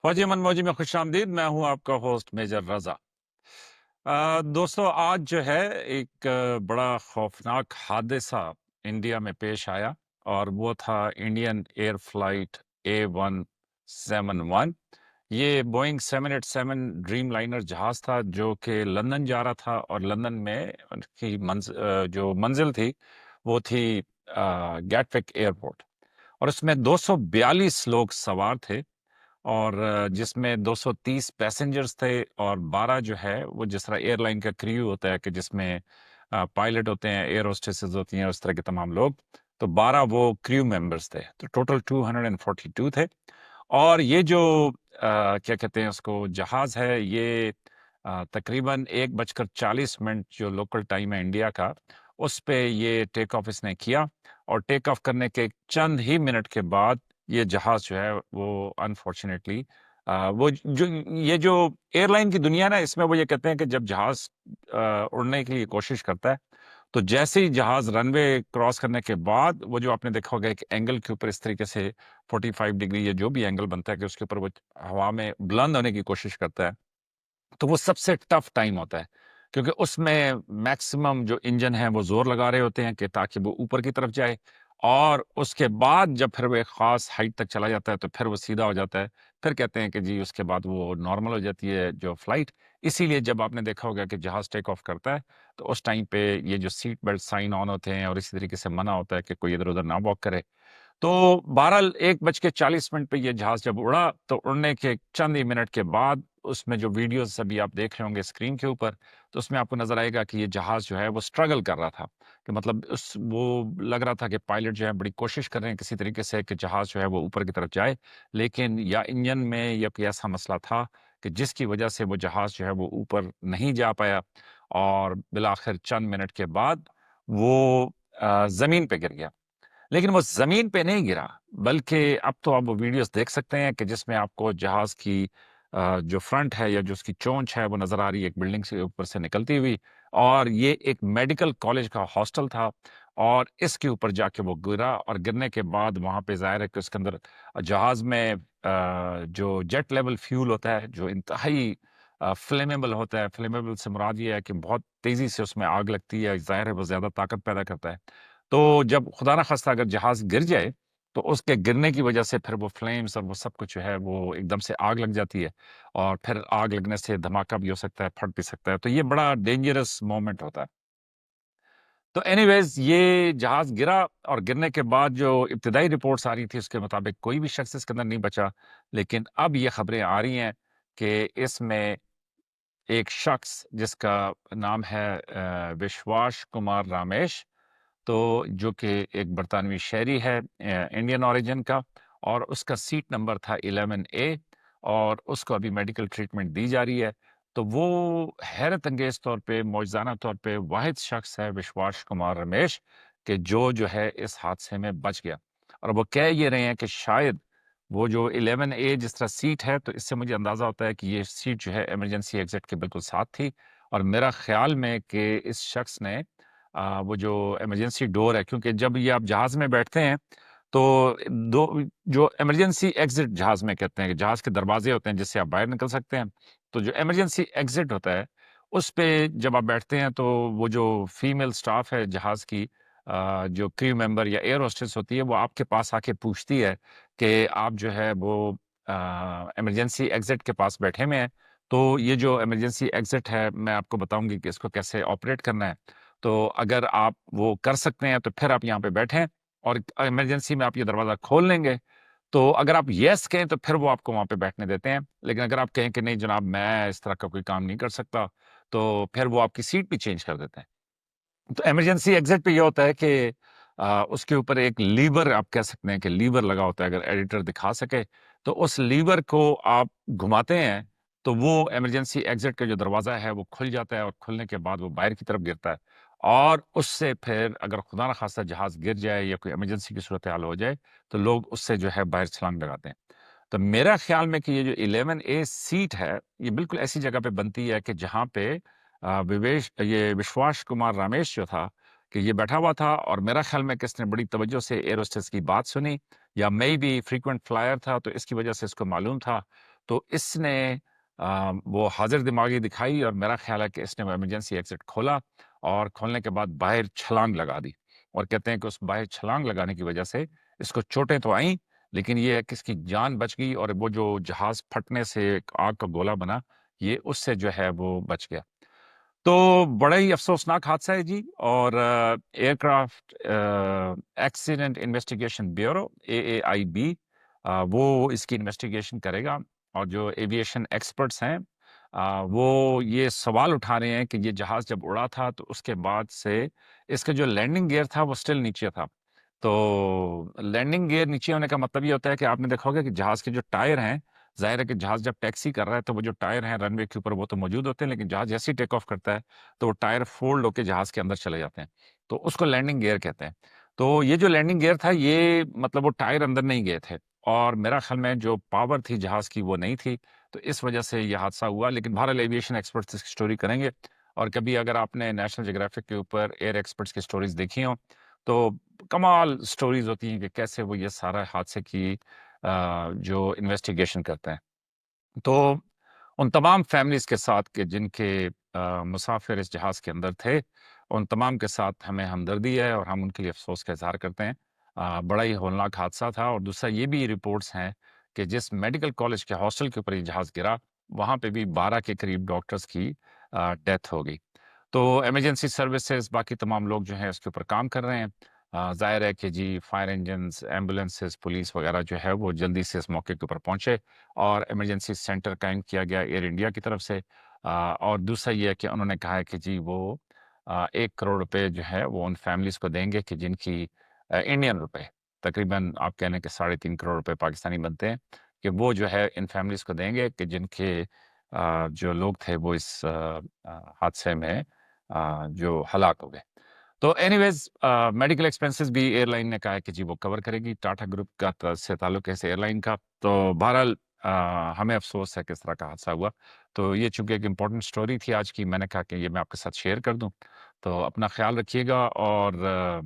फौजी मन मौजी में खुश आमदीद। मैं हूं आपका होस्ट मेजर रजा। दोस्तों, आज जो है एक बड़ा खौफनाक हादसा इंडिया में पेश आया, और वो था इंडियन एयर फ्लाइट A171। ये बोइंग 787 ड्रीम लाइनर जहाज था जो कि लंदन जा रहा था, और लंदन में उनकी जो मंजिल थी वो थी गैटविक एयरपोर्ट। और उसमें 242 लोग सवार थे, और जिसमें 230 पैसेंजर्स थे, और 12 जो है वो जिस तरह एयरलाइन का क्रू होता है कि जिसमें पायलट होते हैं, एयर होस्टेसेस होती हैं, उस तरह के तमाम लोग। तो 12 वो क्रू मेंबर्स थे, तो टोटल 242 थे। और ये जो क्या कहते हैं उसको, जहाज है, ये तकरीबन 1:40 जो लोकल टाइम है इंडिया का, उस पे ये टेक ऑफ इसने किया। और टेक ऑफ करने के चंद ही मिनट के बाद ये जहाज जो है वो अनफॉर्चुनेटली वो जो ये जो एयरलाइन की दुनिया है ना, इसमें वो ये कहते हैं कि जब जहाज उड़ने की कोशिश करता है, तो जैसे ही जहाज रनवे क्रॉस करने के बाद वो जो आपने देखा होगा एक एंगल के ऊपर इस तरीके से 45 डिग्री या जो भी एंगल बनता है कि उसके ऊपर वो हवा में बुलंद होने की कोशिश करता है, तो वो सबसे टफ टाइम होता है। क्योंकि उसमें मैक्सिमम जो इंजन है वो जोर लगा रहे होते हैं कि ताकि वो ऊपर की तरफ जाए, और उसके बाद जब फिर वो एक खास हाइट तक चला जाता है तो फिर वो सीधा हो जाता है। फिर कहते हैं कि जी उसके बाद वो नॉर्मल हो जाती है जो फ्लाइट। इसीलिए जब आपने देखा होगा कि जहाज टेक ऑफ करता है, तो उस टाइम पे ये जो सीट बेल्ट साइन ऑन होते हैं, और इसी तरीके से मना होता है कि कोई इधर उधर ना वॉक करे। तो बहरहाल 1:40 पे ये जहाज जब उड़ा, तो उड़ने के चंद ही मिनट के बाद उसमें जो वीडियोस अभी आप देख रहे होंगे स्क्रीन के ऊपर, तो उसमें आपको नजर आएगा कि ये जहाज जो है वो स्ट्रगल कर रहा था। कि मतलब उस वो लग रहा था कि पायलट जो है बड़ी कोशिश कर रहे हैं किसी तरीके से कि जहाज जो है वो ऊपर की तरफ जाए, लेकिन या इंजन में या कोई ऐसा मसला था कि जिसकी वजह से वो जहाज जो है वो ऊपर नहीं जा पाया, और बिलाखिर चंद मिनट के बाद वो जमीन पे गिर गया। लेकिन वो ज़मीन पे नहीं गिरा, बल्कि अब तो आप वो वीडियोज़ देख सकते हैं कि जिसमें आपको जहाज़ की जो फ्रंट है या जो उसकी चोंच है वो नज़र आ रही है एक बिल्डिंग से ऊपर से निकलती हुई। और ये एक मेडिकल कॉलेज का हॉस्टल था, और इसके ऊपर जाके वो गिरा, और गिरने के बाद वहाँ पे ज़ाहिर है कि उसके अंदर जहाज़ में जो जेट लेवल फ्यूल होता है, जो इंतहाई फ्लेमेबल होता है। फ्लेमेबल से मुराद ये है कि बहुत तेज़ी से उसमें आग लगती है, ज़ाहिर है वो ज़्यादा ताकत पैदा करता है। तो जब खुदा ना खास्ता अगर जहाज़ गिर जाए, तो उसके गिरने की वजह से फिर वो फ्लेम्स और वो सब कुछ जो है वो एकदम से आग लग जाती है, और फिर आग लगने से धमाका भी हो सकता है, फट भी सकता है। तो ये बड़ा डेंजरस मोमेंट होता है। तो एनीवेज़ ये जहाज़ गिरा, और गिरने के बाद जो इब्तिदाई रिपोर्ट्स आ रही थी उसके मुताबिक कोई भी शख़्स इसके अंदर नहीं बचा। लेकिन अब ये खबरें आ रही हैं कि इसमें एक शख़्स जिसका नाम है विश्वास कुमार रामेश, तो जो कि एक बरतानवी शहरी है इंडियन ओरिजिन का, और उसका सीट नंबर था 11A, और उसको अभी मेडिकल ट्रीटमेंट दी जा रही है। तो वो हैरत अंगेज तौर पे, मौजज़ाना तौर पे वाहिद शख्स है विश्वास कुमार रमेश, कि जो है इस हादसे में बच गया। और वो कह ये रहे हैं कि शायद वो जो 11A जिस तरह सीट है, तो इससे मुझे अंदाज़ा होता है कि ये सीट जो है इमरजेंसी एग्जिट के बिल्कुल साथ थी। और मेरा ख्याल में कि इस शख्स ने वो जो इमरजेंसी डोर है, क्योंकि जब ये आप जहाज़ में बैठते हैं, तो दो जो इमरजेंसी एग्ज़िट जहाज़ में कहते हैं कि जहाज़ के दरवाज़े होते हैं जिससे आप बाहर निकल सकते हैं। तो जो इमरजेंसी एग्ज़िट होता है, उस पे जब आप बैठते हैं, तो वो जो फीमेल स्टाफ़ है जहाज़ की, जो क्रू मेंबर या एयर होस्टेस होती है, वो आपके पास आके पूछती है कि आप जो है वो इमरजेंसी एग्ज़िट के पास बैठे हुए हैं। तो ये जो इमरजेंसी एग्ज़िट है, मैं आपको बताऊँगी कि इसको कैसे ऑपरेट करना है। तो अगर आप वो कर सकते हैं तो फिर आप यहाँ पे बैठें, और इमरजेंसी में आप ये दरवाज़ा खोल लेंगे। तो अगर आप येस कहें तो फिर वो आपको वहाँ पे बैठने देते हैं। लेकिन अगर आप कहें कि नहीं जनाब मैं इस तरह का कोई काम नहीं कर सकता, तो फिर वो आपकी सीट भी चेंज कर देते हैं। तो इमरजेंसी एग्ज़िट पे ये होता है कि उसके ऊपर एक लीवर, आप कह सकते हैं कि लीवर लगा होता है, अगर एडिटर दिखा सके, तो उस लीवर को आप घुमाते हैं, तो वो इमरजेंसी एग्ज़िट का जो दरवाज़ा है वो खुल जाता है, और खुलने के बाद वो बाहर की तरफ गिरता है। और उससे फिर अगर खुदा ना खास्ता जहाज़ गिर जाए या कोई इमरजेंसी की सूरत हाल हो जाए, तो लोग उससे जो है बाहर छलांग लगाते हैं। तो मेरा ख़्याल में कि ये जो 11A सीट है, ये बिल्कुल ऐसी जगह पे बनती है कि जहाँ पे ये विश्वास कुमार रामेश जो था, कि ये बैठा हुआ था, और मेरा ख़्याल में कि इसने बड़ी तवज्जो से एयर होस्टेस की बात सुनी, या मेबी फ्रीक्वेंट फ्लायर था, तो इसकी वजह से इसको मालूम था। تو اس نے وہ حاضر دماغی دکھائی اور میرا خیال ہے کہ اس نے وہ ایمرجنسی ایگزٹ کھولا اور کھولنے کے بعد باہر چھلانگ لگا دی، اور کہتے ہیں کہ اس باہر چھلانگ لگانے کی وجہ سے اس کو چوٹیں تو آئیں، لیکن یہ ہے کہ اس کی جان بچ گئی، اور وہ جو جہاز پھٹنے سے ایک آگ کا گولا بنا، یہ اس سے جو ہے وہ بچ گیا۔ تو بڑا ہی افسوسناک حادثہ ہے جی، اور aircraft accident investigation bureau AAIB وہ اس کی انویسٹیگیشن کرے گا، اور جو ایویشن ایکسپرٹس ہیں وہ یہ سوال اٹھا رہے ہیں کہ یہ جہاز جب اڑا تھا تو اس کے بعد سے اس کا جو لینڈنگ گیئر تھا وہ سٹل نیچے تھا۔ تو لینڈنگ گیئر نیچے ہونے کا مطلب یہ ہوتا ہے کہ آپ نے دیکھا ہوگا کہ جہاز کے جو ٹائر ہیں، ظاہر ہے کہ جہاز جب ٹیکسی کر رہا ہے تو وہ جو ٹائر ہیں رن وے کے اوپر وہ تو موجود ہوتے ہیں، لیکن جہاز جیسے ہی ٹیک آف کرتا ہے تو وہ ٹائر فولڈ ہو کے جہاز کے اندر چلے جاتے ہیں، تو اس کو لینڈنگ گیئر کہتے ہیں۔ تو یہ جو لینڈنگ گیئر تھا، یہ مطلب وہ ٹائر اندر نہیں گئے تھے، اور میرا خیال میں جو پاور تھی جہاز کی وہ نہیں تھی، تو اس وجہ سے یہ حادثہ ہوا۔ لیکن بہرحال ایویشن ایکسپرٹس اس کی اسٹوری کریں گے، اور کبھی اگر آپ نے نیشنل جیوگرافک کے اوپر ایئر ایکسپرٹس کی اسٹوریز دیکھی ہوں تو کمال اسٹوریز ہوتی ہیں کہ کیسے وہ یہ سارا حادثے کی جو انویسٹیگیشن کرتے ہیں۔ تو ان تمام فیملیز کے ساتھ کہ جن کے مسافر اس جہاز کے اندر تھے، ان تمام کے ساتھ ہمیں ہمدردی ہے، اور ہم ان کے لیے افسوس کا اظہار کرتے ہیں۔ بڑا ہی ہولناک حادثہ تھا، اور دوسرا یہ بھی رپورٹس ہیں کہ جس میڈیکل کالج کے ہاسٹل کے اوپر یہ جہاز گرا، وہاں پہ بھی 12 کے قریب ڈاکٹرز کی ڈیتھ ہو گئی۔ تو ایمرجنسی سروسز باقی تمام لوگ جو ہیں اس کے اوپر کام کر رہے ہیں۔ ظاہر ہے کہ جی فائر انجنز، ایمبولینسز، پولیس وغیرہ جو ہے وہ جلدی سے اس موقع کے اوپر پہنچے، اور ایمرجنسی سینٹر قائم کیا گیا ایئر انڈیا کی طرف سے۔ اور دوسرا یہ ہے کہ انہوں نے کہا ہے کہ جی وہ 1 کروڑ روپے جو ہے وہ ان فیملیز کو دیں گے کہ جن کی انڈین روپے تقریباً آپ کہہ لیں کہ 3.5 کروڑ روپے پاکستانی بنتے ہیں، کہ وہ جو ہے ان فیملیز کو دیں گے کہ جن کے جو لوگ تھے وہ اس حادثے میں جو ہلاک ہو گئے۔ تو اینی ویز میڈیکل ایکسپینسز بھی ایئر لائن نے کہا ہے کہ جی وہ کور کرے گی، ٹاٹا گروپ کا سے تعلق ہے اس ایئر لائن کا۔ تو بہرحال ہمیں افسوس ہے کہ اس طرح کا حادثہ ہوا۔ تو یہ چونکہ ایک امپورٹنٹ اسٹوری تھی آج کی، میں نے کہا کہ یہ میں آپ کے ساتھ شیئر کر دوں۔ تو اپنا خیال رکھیے گا، اور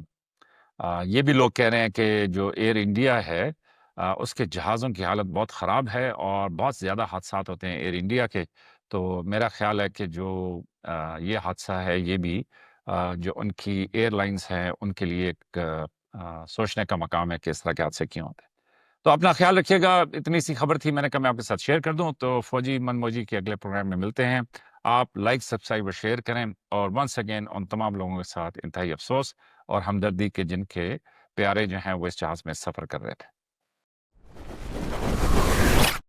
یہ بھی لوگ کہہ رہے ہیں کہ جو ایئر انڈیا ہے اس کے جہازوں کی حالت بہت خراب ہے، اور بہت زیادہ حادثات ہوتے ہیں ایئر انڈیا کے۔ تو میرا خیال ہے کہ جو یہ حادثہ ہے یہ بھی جو ان کی ایئر لائنز ہیں ان کے لیے ایک سوچنے کا مقام ہے کہ اس طرح کے حادثے کیوں ہوتے ہیں۔ تو اپنا خیال رکھیے گا، اتنی سی خبر تھی، میں نے کہا میں آپ کے ساتھ شیئر کر دوں۔ تو فوجی من موجی کے اگلے پروگرام میں ملتے ہیں۔ آپ لائک، سبسکرائب اور شیئر کریں، اور ونس اگین ان تمام لوگوں کے ساتھ انتہائی افسوس اور ہمدردی کہ جن کے پیارے جو ہیں وہ اس جہاز میں سفر کر رہے تھے۔